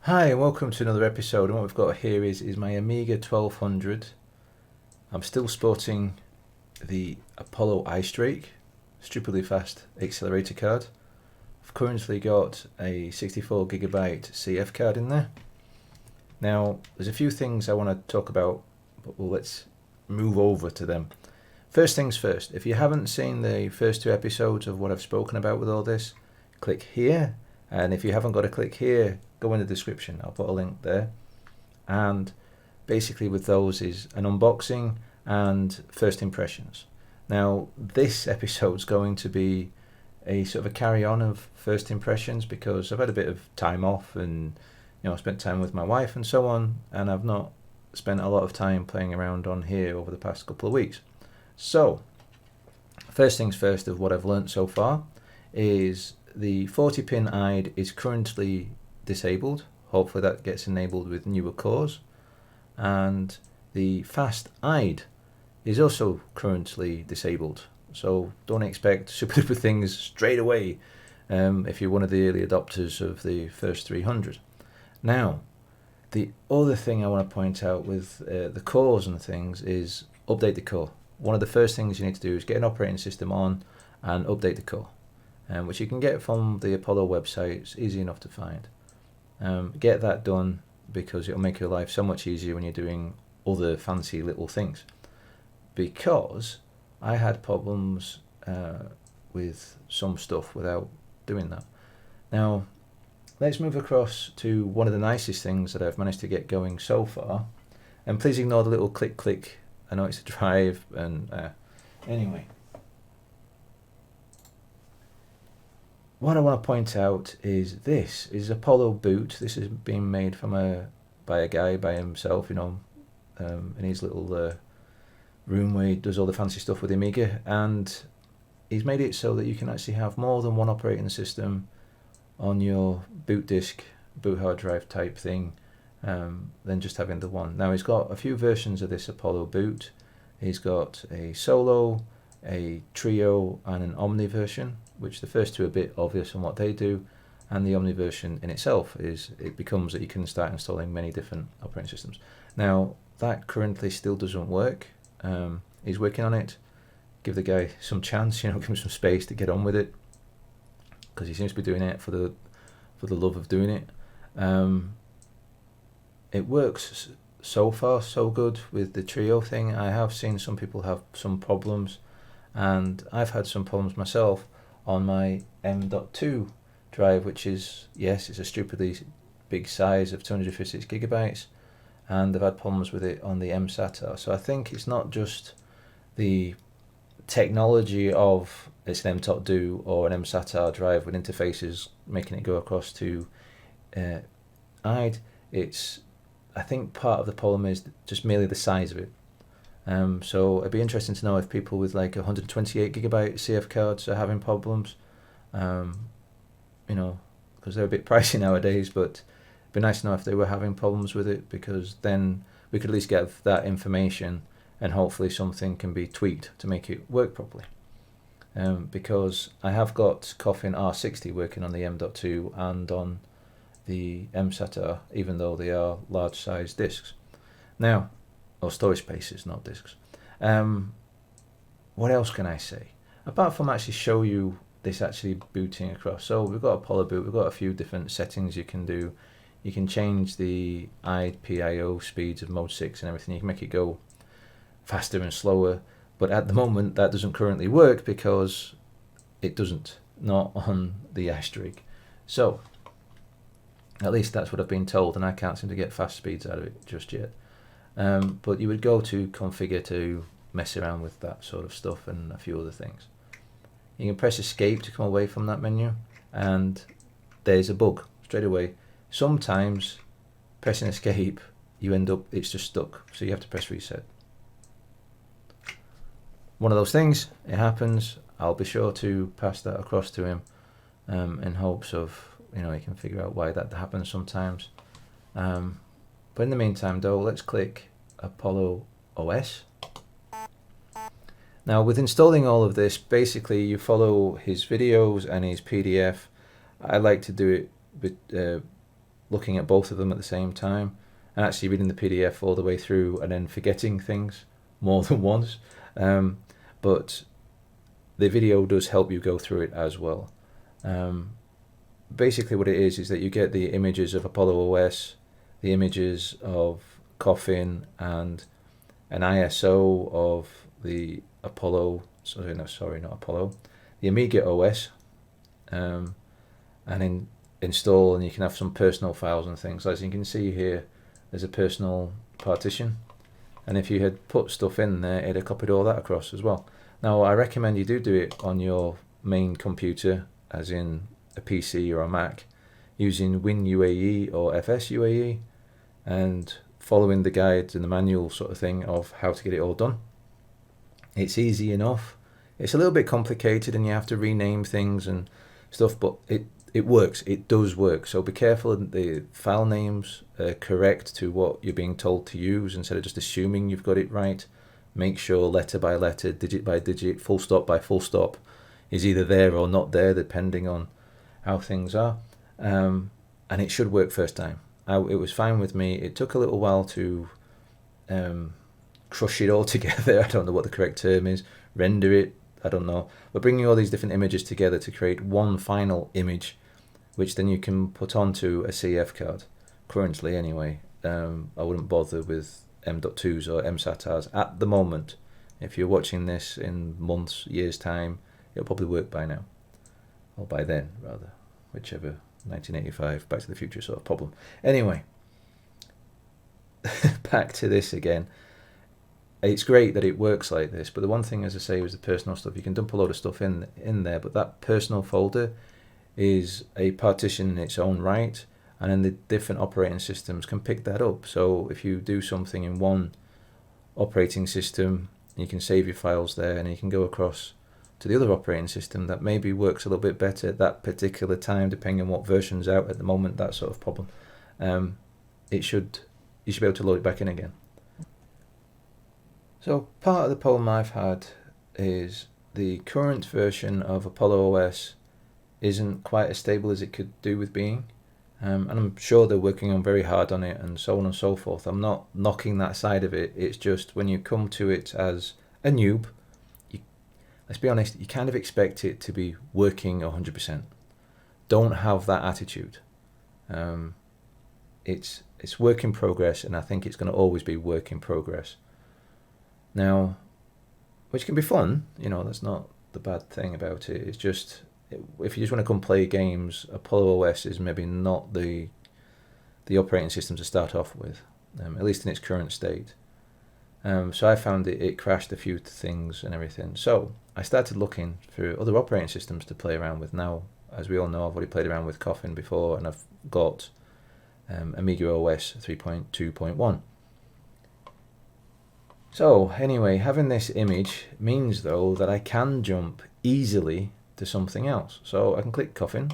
Hi and welcome to another episode, and what we've got here is my Amiga 1200. I'm still sporting the Apollo IceDrake, stupidly fast accelerator card. I've currently got a 64GB CF card in there. Now there's a few things I want to talk about, but let's move over to them. First things first, if you haven't seen the first two episodes of what I've spoken about with all this, click here, and if you haven't got to click here, go in the description, I'll put a link there. And basically with those is an unboxing and first impressions. Now this episode's going to be a sort of a carry on of first impressions because I've had a bit of time off and I spent time with my wife and so on, and I've not spent a lot of time playing around on here over the past couple of weeks. So first things first of what I've learnt so far is the 40-pin IDE is currently disabled. Hopefully that gets enabled with newer cores. And the fast IDE is also currently disabled. So don't expect super duper things straight away if you're one of the early adopters of the first 300. Now, the other thing I want to point out with the cores and things is update the core. One of the first things you need to do is get an operating system on and update the core, which you can get from the Apollo website. It's easy enough to find. Get that done because it'll make your life so much easier when you're doing other fancy little things. Because I had problems with some stuff without doing that. Now, let's move across to one of the nicest things that I've managed to get going so far. And please ignore the little click click. I know it's a drive, and anyway. What I want to point out is this is ApolloBoot. This is being made by a guy by himself, in his little room where he does all the fancy stuff with Amiga, and he's made it so that you can actually have more than one operating system on your boot disk, boot hard drive type thing, than just having the one. Now he's got a few versions of this ApolloBoot. He's got a solo, a trio, and an OMNI version, which the first two are a bit obvious on what they do, and the OMNI version in itself becomes that you can start installing many different operating systems. Now that currently still doesn't work. He's working on it. Give the guy some chance, give him some space to get on with it, because he seems to be doing it for the love of doing it. It works so far so good with the trio thing. I have seen some people have some problems, and I've had some problems myself on my M.2 drive, which is, yes, it's a stupidly big size of 256 gigabytes, and I've had problems with it on the M-SATA. So I think it's not just the technology of it's an M.2 or an M-SATA drive with interfaces making it go across to IDE. I think part of the problem is just merely the size of it. So it'd be interesting to know if people with like 128 gigabyte CF cards are having problems, because they're a bit pricey nowadays, but it'd be nice to know if they were having problems with it, because then we could at least get that information and hopefully something can be tweaked to make it work properly. Because I have got Coffin R60 working on the M.2 and on the M-SATA, even though they are large size disks. Now, or storage spaces, not disks. What else can I say? Apart from actually show you this actually booting across. So we've got ApolloBoot, we've got a few different settings you can do. You can change the IDE PIO speeds of mode 6 and everything. You can make it go faster and slower. But at the moment that doesn't currently work because it doesn't, not on the IceDrake. So at least that's what I've been told, and I can't seem to get fast speeds out of it just yet. But you would go to configure to mess around with that sort of stuff and a few other things. You can press escape to come away from that menu, and there's a bug straight away. Sometimes pressing escape, it's just stuck, so you have to press reset. One of those things, it happens. I'll be sure to pass that across to him in hopes of he can figure out why that happens sometimes. But in the meantime though, let's click Apollo OS. Now with installing all of this, basically you follow his videos and his PDF. I like to do it looking at both of them at the same time and actually reading the PDF all the way through and then forgetting things more than once. But the video does help you go through it as well. Basically what it is that you get the images of Apollo OS, the images of Coffin, and an ISO of the Apollo, sorry, not Apollo, the Amiga OS, and then install, and you can have some personal files and things. As you can see here, there's a personal partition, and if you had put stuff in there, it'd have copied all that across as well. Now I recommend you do it on your main computer, as in a PC or a Mac, using WinUAE or FSUAE, and following the guides and the manual sort of thing of how to get it all done. It's easy enough. It's a little bit complicated and you have to rename things and stuff, but it works. It does work. So be careful that the file names are correct to what you're being told to use instead of just assuming you've got it right. Make sure letter by letter, digit by digit, full stop by full stop is either there or not there, depending on how things are. And it should work first time. It was fine with me. It took a little while to crush it all together. I don't know what the correct term is. Render it. I don't know. But bringing all these different images together to create one final image, which then you can put onto a CF card. Currently, anyway, I wouldn't bother with M.2s or MSATAs at the moment. If you're watching this in months, years' time, it'll probably work by now. Or by then, rather. Whichever. 1985, Back to the Future sort of problem. Anyway, back to this again. It's great that it works like this, but the one thing, as I say, was the personal stuff. You can dump a load of stuff in there, but that personal folder is a partition in its own right, and then the different operating systems can pick that up. So if you do something in one operating system, you can save your files there, and you can go across to the other operating system that maybe works a little bit better at that particular time, depending on what version's out at the moment, that sort of problem. You should be able to load it back in again. So part of the problem I've had is the current version of Apollo OS isn't quite as stable as it could do with being. And I'm sure they're working on very hard on it and so on and so forth. I'm not knocking that side of it. It's just when you come to it as a noob, let's be honest, you kind of expect it to be working 100%. Don't have that attitude. It's work in progress, and I think it's going to always be work in progress. Now, which can be fun, that's not the bad thing about it. It's just, if you just want to come play games, Apollo OS is maybe not the operating system to start off with, at least in its current state. So I found it crashed a few things and everything. So I started looking for other operating systems to play around with. Now, as we all know, I've already played around with Coffin before, and I've got Amiga OS 3.2.1. So anyway, having this image means though that I can jump easily to something else. So I can click Coffin.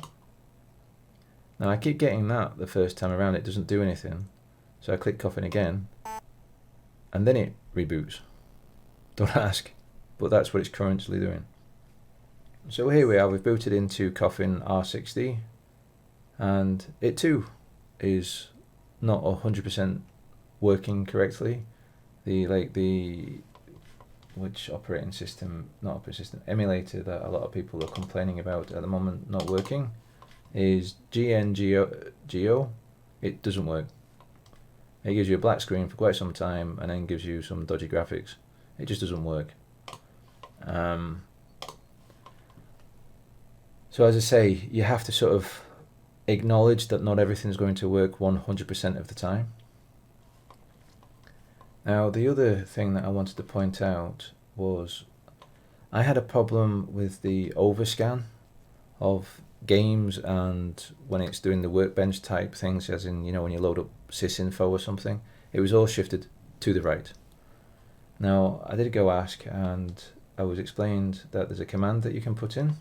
Now I keep getting that the first time around, it doesn't do anything. So I click Coffin again, and then it reboots. Don't ask, but that's what it's currently doing. So here we are, we've booted into Coffin R60, and it too is not 100% working correctly. Which operating system, not operating system, emulator that a lot of people are complaining about at the moment not working is GNGO. It doesn't work. It gives you a black screen for quite some time and then gives you some dodgy graphics. It just doesn't work. So as I say, you have to sort of acknowledge that not everything's going to work 100% of the time. Now the other thing that I wanted to point out was I had a problem with the overscan of games, and when it's doing the workbench type things, as in, when you load up sysinfo or something, it was all shifted to the right. Now I did go ask, and I was explained that there's a command that you can put in,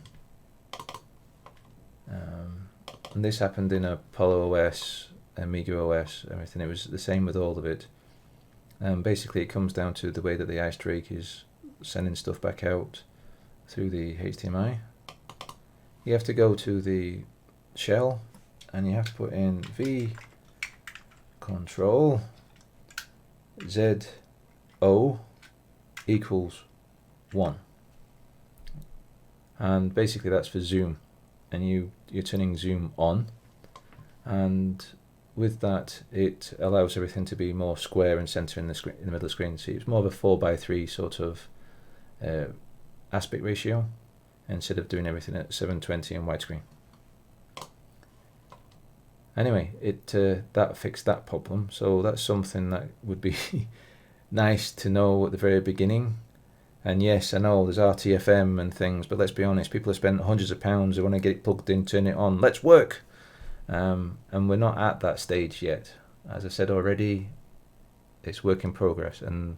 and this happened in Apollo OS, Amiga OS, everything. It was the same with all of it. Basically it comes down to the way that the IceDrake is sending stuff back out through the HDMI. You have to go to the shell and you have to put in V control ZO equals 1, and basically that's for zoom, and you're turning zoom on, and with that it allows everything to be more square and center in the screen, in the middle of the screen. So it's more of a 4:3 sort of aspect ratio instead of doing everything at 720 and widescreen. Anyway, that fixed that problem, so that's something that would be nice to know at the very beginning. And yes, I know there's RTFM and things, but let's be honest, people have spent hundreds of pounds, they want to get it plugged in, turn it on, let's work. And we're not at that stage yet. As I said already, it's work in progress, and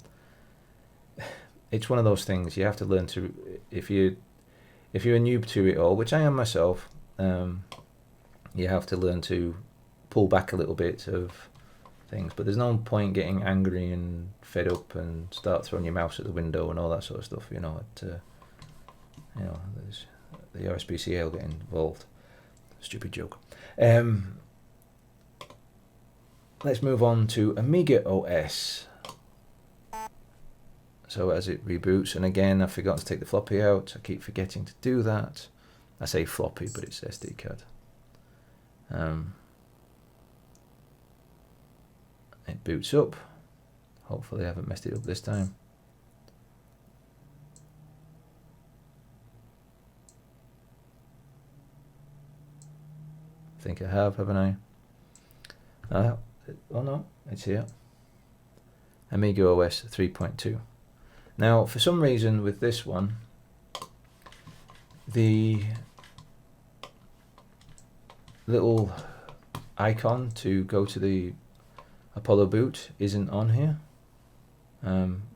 it's one of those things you have to learn to, if you're a noob to it all, which I am myself, you have to learn to pull back a little bit of things. But there's no point getting angry and fed up and start throwing your mouse at the window and all that sort of stuff. You know, there's the RSPCA will get involved. Stupid joke. Let's move on to Amiga OS. So as it reboots, and again I've forgotten to take the floppy out. I keep forgetting to do that. I say floppy, but it's SD card. It boots up. Hopefully I haven't messed it up this time. I think I have, haven't I? Oh no, it's here. Amiga OS 3.2. Now, for some reason with this one, the little icon to go to the ApolloBoot isn't on here,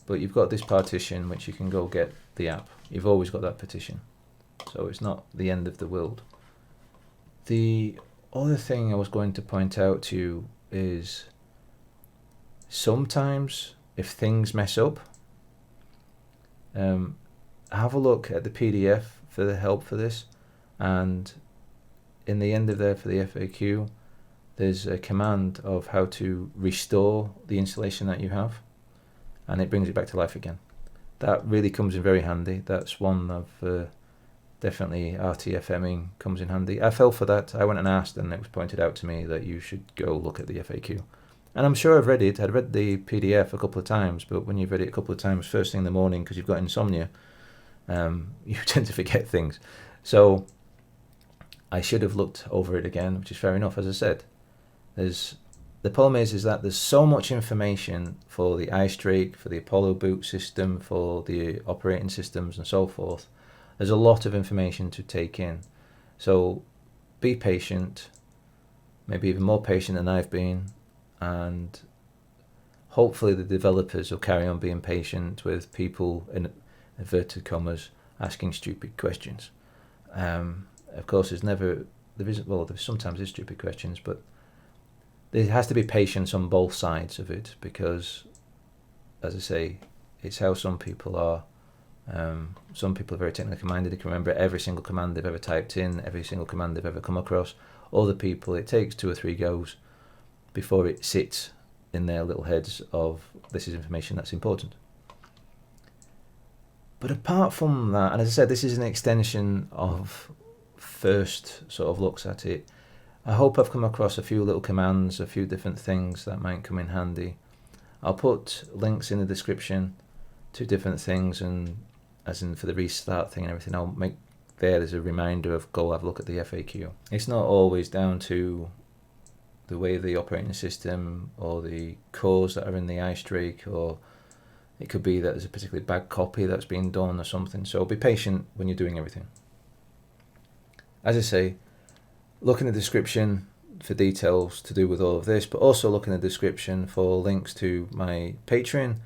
but you've got this partition which you can go get the app. You've always got that partition, so it's not the end of the world. The other thing I was going to point out to you is sometimes if things mess up, have a look at the PDF for the help for this, and in the end of there for the FAQ there's a command of how to restore the installation that you have, and it brings it back to life again. That really comes in very handy. That's one of definitely RTFMing comes in handy. I fell for that. I went and asked, and it was pointed out to me that you should go look at the FAQ. And I'm sure I've read it. I'd read the PDF a couple of times, but when you've read it a couple of times first thing in the morning because you've got insomnia, you tend to forget things. So I should have looked over it again, which is fair enough. As I said, the problem is that there's so much information for the IceDrake, for the ApolloBoot system, for the operating systems and so forth. There's a lot of information to take in. So be patient, maybe even more patient than I've been, and hopefully the developers will carry on being patient with people, in inverted commas, asking stupid questions. Of course, there sometimes is stupid questions, but there has to be patience on both sides of it, because, as I say, it's how some people are. Some people are very technically minded. They can remember every single command they've ever typed in, every single command they've ever come across. Other people, it takes 2 or 3 goes before it sits in their little heads of this is information that's important. But apart from that, and as I said, this is an extension of first sort of looks at it. I hope I've come across a few little commands, a few different things that might come in handy. I'll put links in the description to different things, and as in for the restart thing and everything, I'll make there's a reminder of go have a look at the FAQ. It's not always down to the way the operating system or the cores that are in the IceDrake, or it could be that there's a particularly bad copy that's been done or something. So be patient when you're doing everything. As I say, look in the description for details to do with all of this, but also look in the description for links to my Patreon,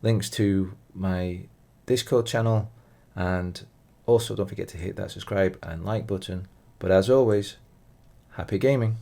links to my Discord channel, and also don't forget to hit that subscribe and like button. But as always, happy gaming.